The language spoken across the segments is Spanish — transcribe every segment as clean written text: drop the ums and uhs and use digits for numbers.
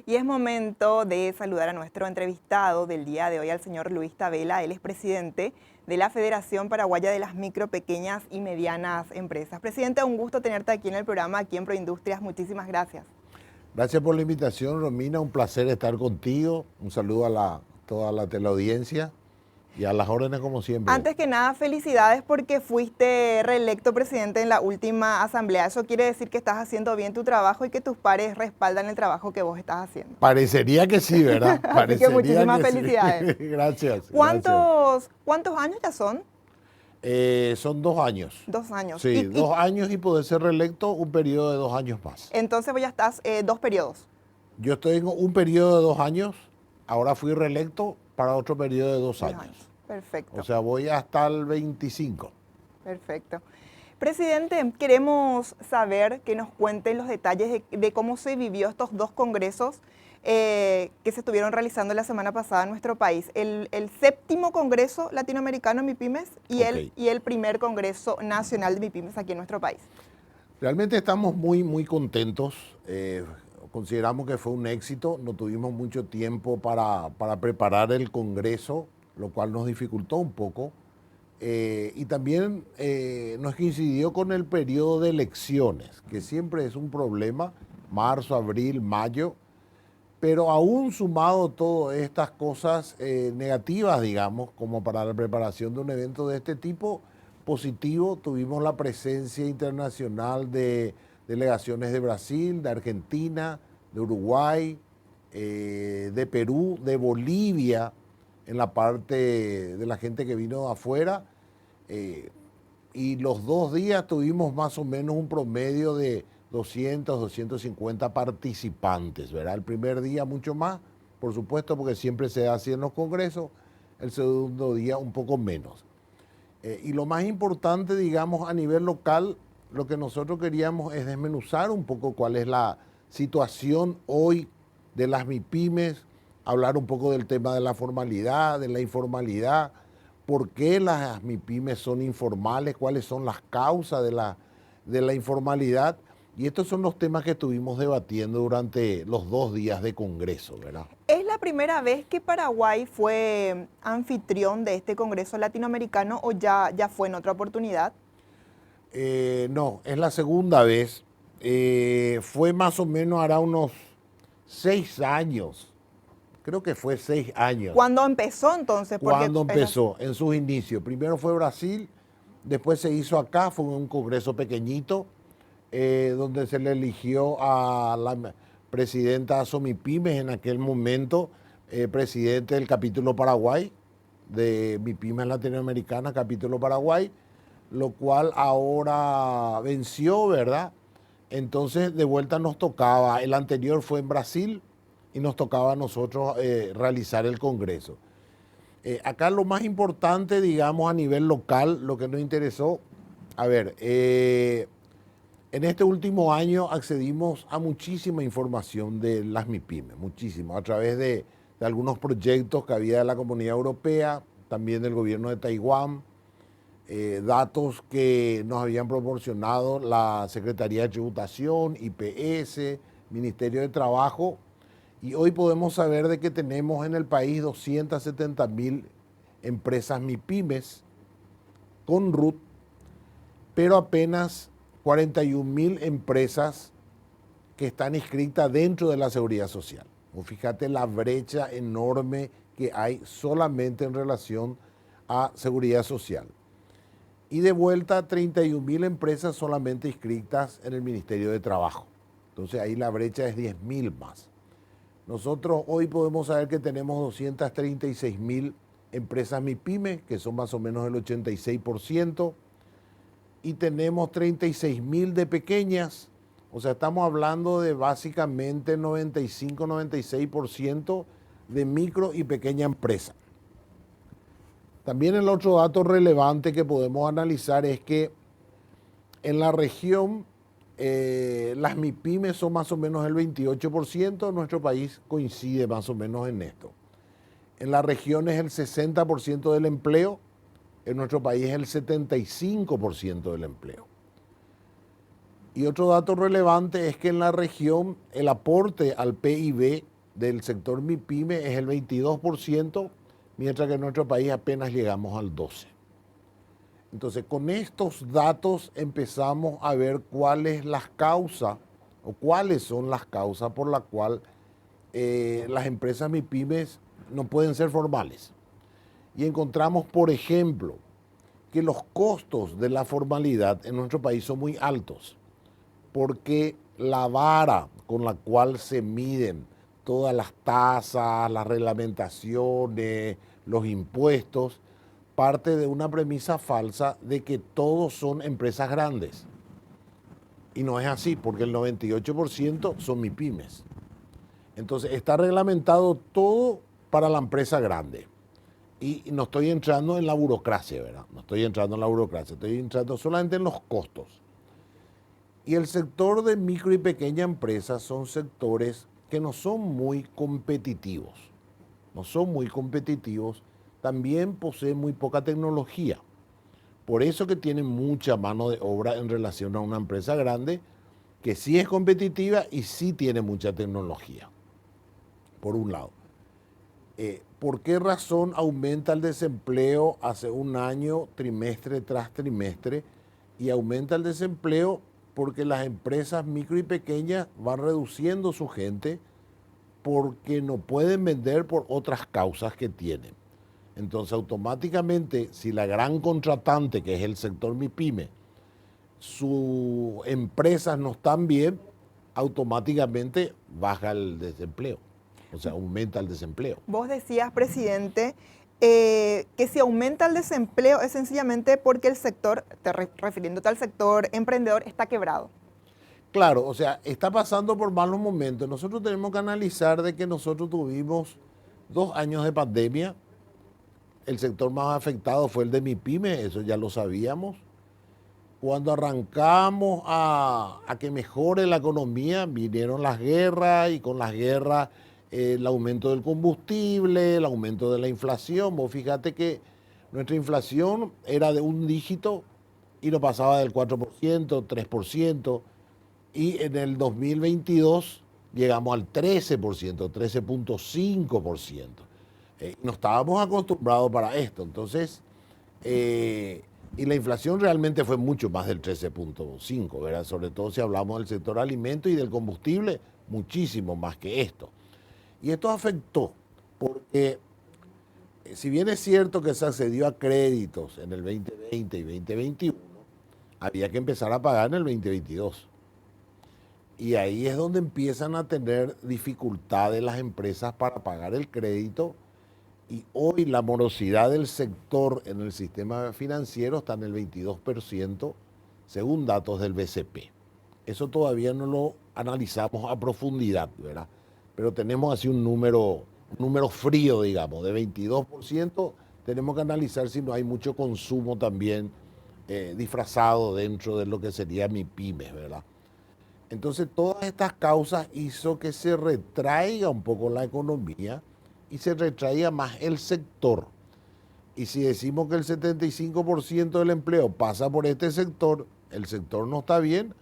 Y es momento de saludar a nuestro entrevistado del día de hoy, al señor Luis Tabela. Él es presidente de la Federación Paraguaya de las Micro, Pequeñas y Medianas Empresas. Presidente, un gusto tenerte aquí en el programa, aquí en Proindustrias. Muchísimas gracias. Gracias por la invitación, Romina. Un placer estar contigo. Un saludo a toda la teleaudiencia y a las órdenes como siempre. Antes que nada, felicidades porque fuiste reelecto presidente en la última asamblea. Eso quiere decir que estás haciendo bien tu trabajo y que tus pares respaldan el trabajo que vos estás haciendo. Parecería que sí, ¿verdad? Así que muchísimas felicidades. Sí. Gracias. ¿Cuántos años ya son? Son 2 años. 2 años. Sí, 2 años y poder ser reelecto un periodo de 2 años más. Entonces vos ya estás 2 periodos. Yo estoy en un periodo de 2 años, ahora fui reelecto para otro periodo de 2 años. Perfecto. O sea, voy hasta el 25. Perfecto. Presidente, queremos saber que nos cuenten los detalles de cómo se vivió estos 2 congresos que se estuvieron realizando la semana pasada en nuestro país. El 7º Congreso Latinoamericano MIPYMES y el primer Congreso Nacional de MIPYMES aquí en nuestro país. Realmente estamos muy contentos. Consideramos que fue un éxito. No tuvimos mucho tiempo para preparar el Congreso, lo cual nos dificultó un poco. Y también nos coincidió con el periodo de elecciones, que siempre es un problema, marzo, abril, mayo. Pero aún sumado todas estas cosas negativas, digamos, como para la preparación de un evento de este tipo, positivo, tuvimos la presencia internacional de delegaciones de Brasil, de Argentina, de Uruguay, de Perú, de Bolivia, en la parte de la gente que vino de afuera. Y los 2 días tuvimos más o menos un promedio de 200, 250 participantes, ¿verdad? El primer día mucho más, por supuesto, porque siempre se hace en los congresos, el segundo día un poco menos. Y lo más importante, digamos, a nivel local, lo que nosotros queríamos es desmenuzar un poco cuál es la situación hoy de las MIPYMES, hablar un poco del tema de la formalidad, de la informalidad, por qué las MIPYMES son informales, cuáles son las causas de la informalidad. Y estos son los temas que estuvimos debatiendo durante los 2 días de congreso, ¿verdad? ¿Es la primera vez que Paraguay fue anfitrión de este Congreso Latinoamericano o ya fue en otra oportunidad? No, es la segunda vez. Fue más o menos, hará unos 6 años. Creo que fue 6 años. ¿Cuándo empezó entonces? ¿Cuándo empezó? En sus inicios. Primero fue Brasil, después se hizo acá, fue un congreso pequeñito, donde se le eligió a la presidenta Somipymes en aquel momento, presidente del capítulo Paraguay, de MIPYMES Latinoamericana, capítulo Paraguay, lo cual ahora venció, ¿verdad? Entonces de vuelta nos tocaba, el anterior fue en Brasil y nos tocaba a nosotros realizar el congreso. Acá lo más importante, digamos, a nivel local, lo que nos interesó, a ver, en este último año accedimos a muchísima información de las MIPYMES, muchísimo, a través de algunos proyectos que había de la Comunidad Europea, también del gobierno de Taiwán, datos que nos habían proporcionado la Secretaría de Tributación, IPS, Ministerio de Trabajo, y hoy podemos saber de que tenemos en el país 270.000 empresas MIPYMES con RUT, pero apenas 41.000 empresas que están inscritas dentro de la Seguridad Social. O fíjate la brecha enorme que hay solamente en relación a Seguridad Social. Y de vuelta 31.000 empresas solamente inscritas en el Ministerio de Trabajo. Entonces ahí la brecha es 10.000 más. Nosotros hoy podemos saber que tenemos 236.000 empresas MIPYMES, que son más o menos el 86%, y tenemos 36.000 de pequeñas, o sea, estamos hablando de básicamente 95-96% de micro y pequeña empresa. También el otro dato relevante que podemos analizar es que en la región las MIPYMES son más o menos el 28%, nuestro país coincide más o menos en esto. En la región es el 60% del empleo, en nuestro país es el 75% del empleo. Y otro dato relevante es que en la región el aporte al PIB del sector MIPYME es el 22%, mientras que en nuestro país apenas llegamos al 12%. Entonces, con estos datos empezamos a ver cuáles son las causas por las cuales las empresas MIPYMES no pueden ser formales. Y encontramos, por ejemplo, que los costos de la formalidad en nuestro país son muy altos, porque la vara con la cual se miden todas las tasas, las reglamentaciones, los impuestos, parte de una premisa falsa de que todos son empresas grandes. Y no es así, porque el 98% son MIPYMES. Entonces está reglamentado todo para la empresa grande. Y no estoy entrando en la burocracia, ¿verdad? No estoy entrando en la burocracia, estoy entrando solamente en los costos. Y el sector de micro y pequeña empresas son sectores que no son muy competitivos. No son muy competitivos, también poseen muy poca tecnología. Por eso que tienen mucha mano de obra en relación a una empresa grande que sí es competitiva y sí tiene mucha tecnología, por un lado. ¿Por qué razón aumenta el desempleo hace un año, trimestre tras trimestre? Y aumenta el desempleo porque las empresas micro y pequeñas van reduciendo su gente porque no pueden vender por otras causas que tienen. Entonces, automáticamente, si la gran contratante, que es el sector MIPYME, sus empresas no están bien, automáticamente baja el desempleo. O sea, aumenta el desempleo. Vos decías, presidente, que si aumenta el desempleo es sencillamente porque el sector, refiriéndote al sector emprendedor, está quebrado. Claro, o sea, está pasando por malos momentos. Nosotros tenemos que analizar de que nosotros tuvimos 2 años de pandemia. El sector más afectado fue el de MIPYME, eso ya lo sabíamos. Cuando arrancamos a que mejore la economía, vinieron las guerras y con las guerras el aumento del combustible, el aumento de la inflación. Vos fíjate que nuestra inflación era de un dígito y no pasaba del 4%, 3%. Y en el 2022 llegamos al 13%, 13.5%. No estábamos acostumbrados para esto. Entonces, y la inflación realmente fue mucho más del 13.5, ¿verdad? Sobre todo si hablamos del sector alimento y del combustible, muchísimo más que esto. Y esto afectó porque, si bien es cierto que se accedió a créditos en el 2020 y 2021, había que empezar a pagar en el 2022. Y ahí es donde empiezan a tener dificultades las empresas para pagar el crédito. Y hoy la morosidad del sector en el sistema financiero está en el 22%, según datos del BCP. Eso todavía no lo analizamos a profundidad, ¿verdad? Pero tenemos así un número frío, digamos, de 22%. Tenemos que analizar si no hay mucho consumo también disfrazado dentro de lo que sería MIPYME, ¿verdad? Entonces, todas estas causas hizo que se retraiga un poco la economía y se retraiga más el sector. Y si decimos que el 75% del empleo pasa por este sector, el sector no está bien,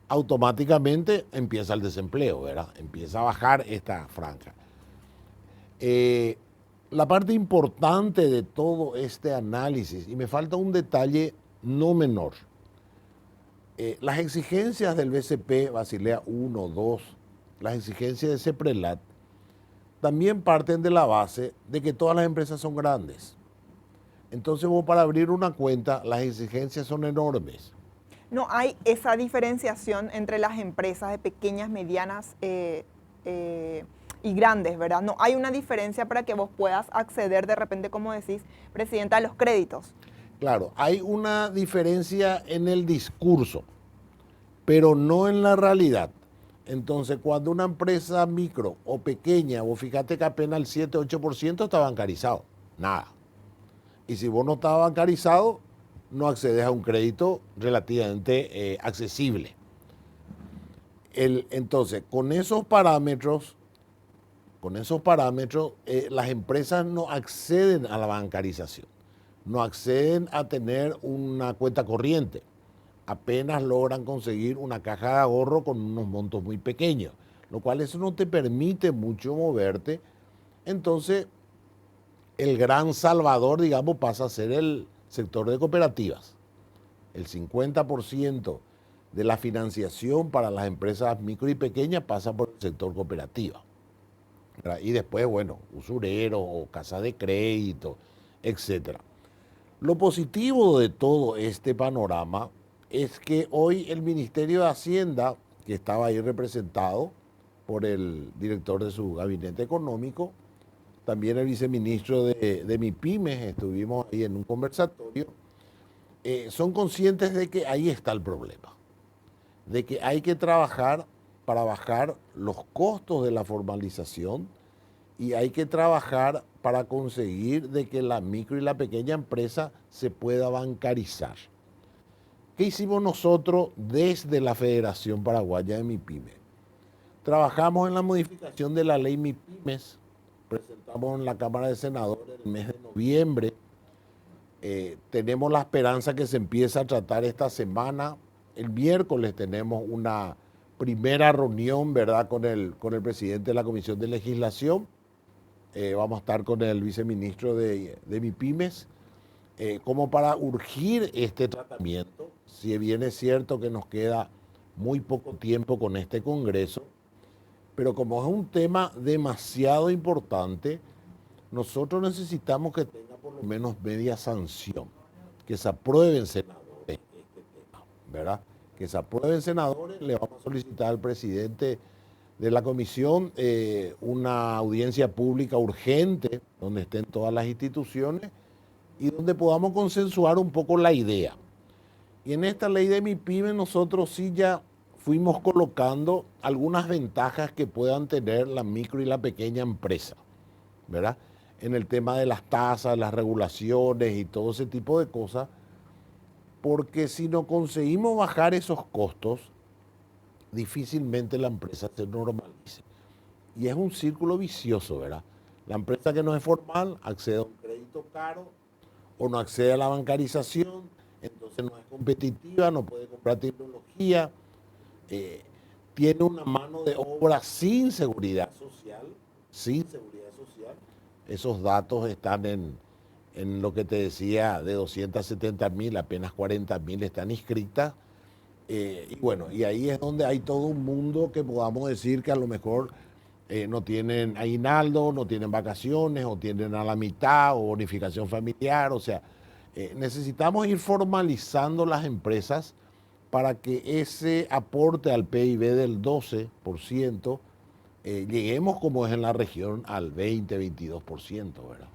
automáticamente empieza el desempleo, ¿verdad? Empieza a bajar esta franja. La parte importante de todo este análisis, y me falta un detalle no menor, las exigencias del BCP, Basilea 1, 2, las exigencias de CEPRELAT, también parten de la base de que todas las empresas son grandes. Entonces vos para abrir una cuenta, las exigencias son enormes. No hay esa diferenciación entre las empresas de pequeñas, medianas y grandes, ¿verdad? No hay una diferencia para que vos puedas acceder de repente, como decís, presidenta, a los créditos. Claro, hay una diferencia en el discurso, pero no en la realidad. Entonces, cuando una empresa micro o pequeña, vos fíjate que apenas el 7-8% está bancarizado, nada. Y si vos no estás bancarizado, no accedes a un crédito relativamente accesible. Entonces, con esos parámetros, las empresas no acceden a la bancarización, no acceden a tener una cuenta corriente. Apenas logran conseguir una caja de ahorro con unos montos muy pequeños. lo cual eso no te permite mucho moverte. Entonces, el gran salvador, digamos, pasa a ser el sector de cooperativas. El 50% de la financiación para las empresas micro y pequeñas pasa por el sector cooperativa. Y después, bueno, usureros o casas de crédito, etc. Lo positivo de todo este panorama es que hoy el Ministerio de Hacienda, que estaba ahí representado por el director de su gabinete económico, también el viceministro de MIPYMES, estuvimos ahí en un conversatorio, son conscientes de que ahí está el problema, de que hay que trabajar para bajar los costos de la formalización y hay que trabajar para conseguir de que la micro y la pequeña empresa se pueda bancarizar. ¿Qué hicimos nosotros desde la Federación Paraguaya de MIPYMES? Trabajamos en la modificación de la ley MIPYMES, presentamos en la Cámara de Senadores el mes de noviembre. Tenemos la esperanza que se empiece a tratar esta semana. El miércoles tenemos una primera reunión, ¿verdad?, con el presidente de la Comisión de Legislación. Vamos a estar con el viceministro de MIPYMES, como para urgir este tratamiento. Si bien es cierto que nos queda muy poco tiempo con este Congreso, pero como es un tema demasiado importante, nosotros necesitamos que tenga por lo menos media sanción, que se apruebe en senadores este tema, ¿verdad? Que se apruebe en senadores. Le vamos a solicitar al presidente de la comisión una audiencia pública urgente donde estén todas las instituciones y donde podamos consensuar un poco la idea. Y en esta ley de MIPYME nosotros sí ya fuimos colocando algunas ventajas que puedan tener la micro y la pequeña empresa, ¿verdad? En el tema de las tasas, las regulaciones y todo ese tipo de cosas, porque si no conseguimos bajar esos costos, difícilmente la empresa se normalice. Y es un círculo vicioso, ¿verdad? La empresa que no es formal accede a un crédito caro o no accede a la bancarización, entonces no es competitiva, no puede comprar tecnología, tiene una mano de obra sin seguridad social, sin seguridad social. Esos datos están en lo que te decía, de 270.000, apenas 40.000 están inscritas. Y bueno, y ahí es donde hay todo un mundo que podamos decir que a lo mejor no tienen aguinaldo, no tienen vacaciones, o tienen a la mitad, o bonificación familiar. O sea, necesitamos ir formalizando las empresas para que ese aporte al PIB del 12%, lleguemos como es en la región al 20-22%, ¿verdad?